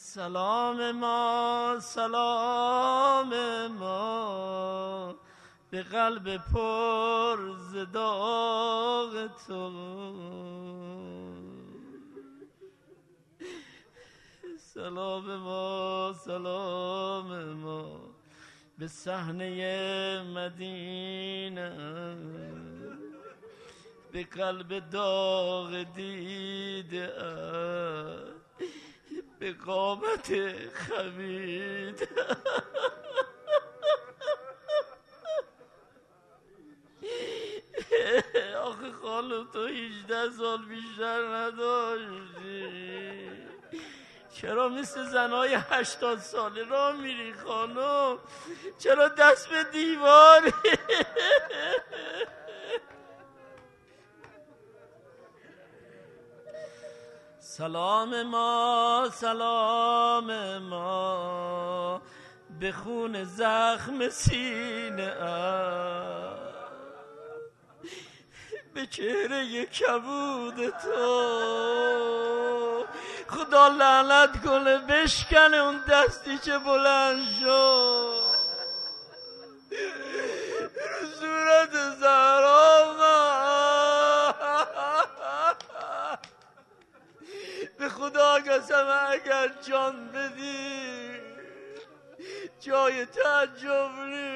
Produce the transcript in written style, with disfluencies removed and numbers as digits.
سلام ما سلام ما به قلب پر ز داغ تو. سلام ما سلام ما به صحنه مدینه، به قلب داغ دیده، به قامت خمید. آخه خانم تو 18 سال بیشتر نداشتی، چرا مثل زنای 80 ساله را میری خانم؟ چرا دست به دیواری؟ سلام ما سلام ما به خون زخم سینه، به چهره کبود تو. خدا لعنت کنه بشکنه اون دستی که بلند شد رو صورت زهرا. به خدا قسم اگر جان بدی جای تعجب نیست.